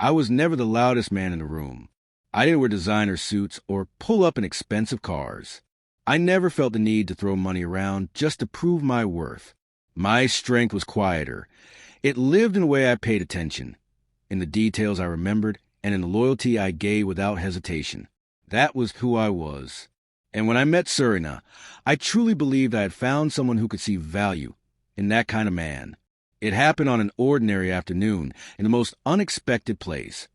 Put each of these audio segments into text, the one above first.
I was never the loudest man in the room. I didn't wear designer suits or pull up in expensive cars. I never felt the need to throw money around just to prove my worth. My strength was quieter. It lived in the way I paid attention, in the details I remembered, and in the loyalty I gave without hesitation. That was who I was. And when I met Serena, I truly believed I had found someone who could see value in that kind of man. It happened on an ordinary afternoon in the most unexpected place.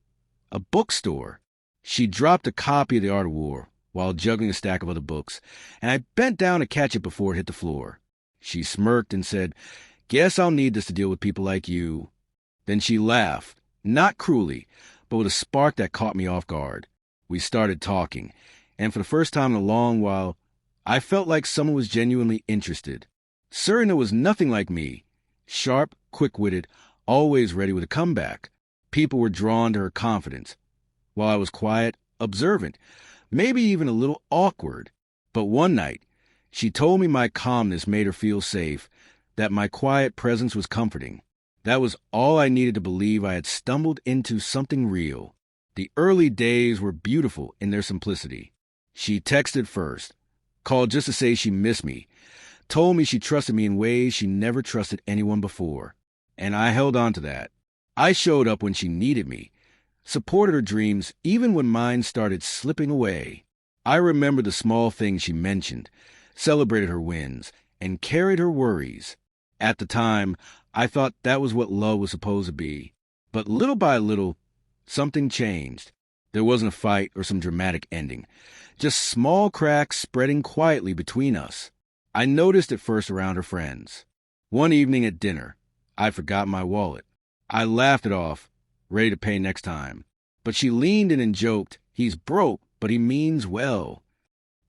A bookstore. She dropped a copy of The Art of War while juggling a stack of other books, and I bent down to catch it before it hit the floor. She smirked and said, "Guess I'll need this to deal with people like you." Then she laughed, not cruelly, but with a spark that caught me off guard. We started talking, and for the first time in a long while, I felt like someone was genuinely interested. Serena was nothing like me. Sharp, quick-witted, always ready with a comeback. People were drawn to her confidence, while I was quiet, observant, maybe even a little awkward. But one night, she told me my calmness made her feel safe, that my quiet presence was comforting. That was all I needed to believe I had stumbled into something real. The early days were beautiful in their simplicity. She texted first, called just to say she missed me, told me she trusted me in ways she never trusted anyone before. And I held on to that. I showed up when she needed me, supported her dreams even when mine started slipping away. I remember the small things she mentioned, celebrated her wins, and carried her worries. At the time, I thought that was what love was supposed to be. But little by little, something changed. There wasn't a fight or some dramatic ending, just small cracks spreading quietly between us. I noticed it first around her friends. One evening at dinner, I forgot my wallet. I laughed it off, ready to pay next time. But she leaned in and joked, "He's broke, but he means well."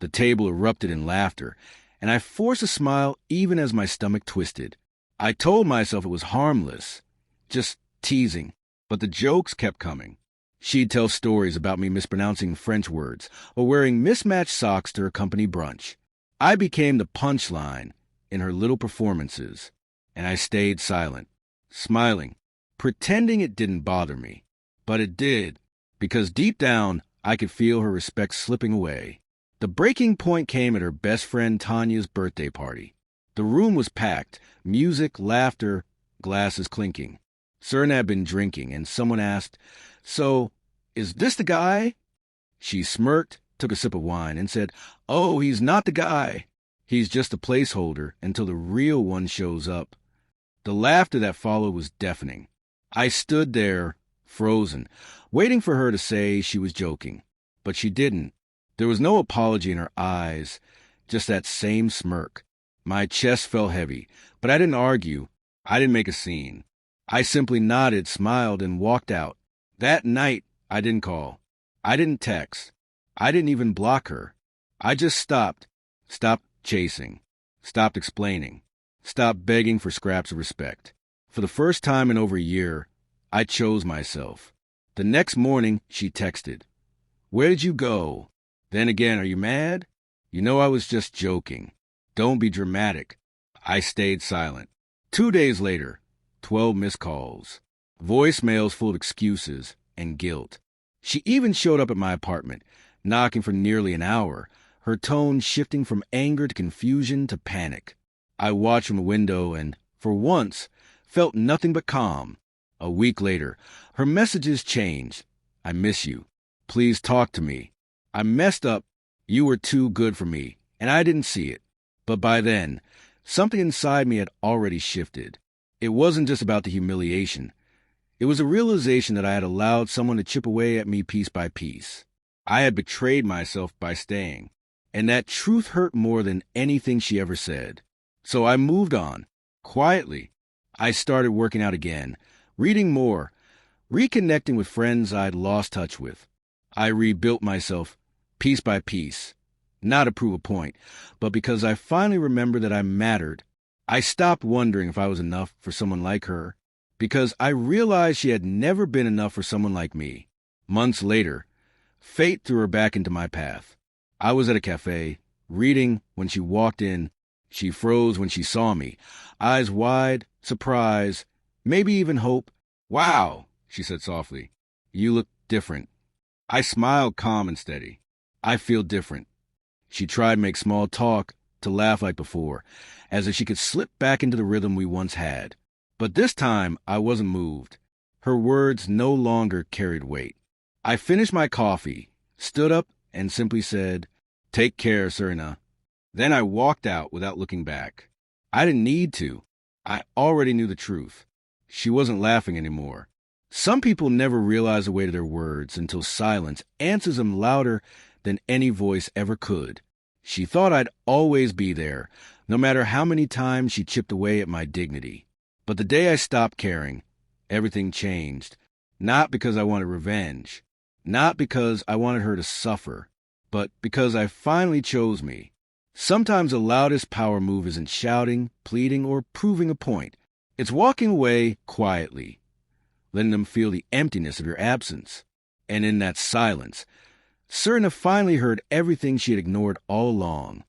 The table erupted in laughter, and I forced a smile even as my stomach twisted. I told myself it was harmless, just teasing, but the jokes kept coming. She'd tell stories about me mispronouncing French words or wearing mismatched socks to her company brunch. I became the punchline in her little performances, and I stayed silent, smiling, pretending it didn't bother me. But it did, because deep down, I could feel her respect slipping away. The breaking point came at her best friend Tanya's birthday party. The room was packed, music, laughter, glasses clinking. Serena had been drinking, and someone asked, "So, is this the guy?" She smirked, took a sip of wine, and said, "Oh, he's not the guy. He's just a placeholder until the real one shows up." The laughter that followed was deafening. I stood there, frozen, waiting for her to say she was joking. But she didn't. There was no apology in her eyes, just that same smirk. My chest felt heavy, but I didn't argue. I didn't make a scene. I simply nodded, smiled, and walked out. That night, I didn't call. I didn't text. I didn't even block her. I just stopped chasing, stopped explaining, stopped begging for scraps of respect. For the first time in over a year, I chose myself. The next morning, she texted, "Where did you go? Then again, are you mad? You know I was just joking. Don't be dramatic." I stayed silent. 2 days later, 12 missed calls, voicemails full of excuses and guilt. She even showed up at my apartment, knocking for nearly an hour, her tone shifting from anger to confusion to panic. I watched from the window and, for once, felt nothing but calm. A week later, her messages changed. "I miss you. Please talk to me. I messed up. You were too good for me, and I didn't see it." But by then, something inside me had already shifted. It wasn't just about the humiliation. It was a realization that I had allowed someone to chip away at me piece by piece. I had betrayed myself by staying, and that truth hurt more than anything she ever said. So I moved on, quietly. I started working out again, reading more, reconnecting with friends I'd lost touch with. I rebuilt myself, piece by piece, not to prove a point, but because I finally remembered that I mattered. I stopped wondering if I was enough for someone like her, because I realized she had never been enough for someone like me. Months later, fate threw her back into my path. I was at a cafe, reading when she walked in. She froze when she saw me, eyes wide, surprise, maybe even hope. "Wow," she said softly. You look different. I smiled calm and steady. I feel different. She tried to make small talk, to laugh like before, as if she could slip back into the rhythm we once had. But this time, I wasn't moved. Her words no longer carried weight. I finished my coffee, stood up, and simply said, "Take care, Serena." Then I walked out without looking back. I didn't need to. I already knew the truth. She wasn't laughing anymore. Some people never realize the weight of their words until silence answers them louder than any voice ever could. She thought I'd always be there, no matter how many times she chipped away at my dignity. But the day I stopped caring, everything changed. Not because I wanted revenge, not because I wanted her to suffer, but because I finally chose me. Sometimes the loudest power move isn't shouting, pleading, or proving a point. It's walking away quietly, letting them feel the emptiness of your absence. And in that silence, Serena finally heard everything she had ignored all along.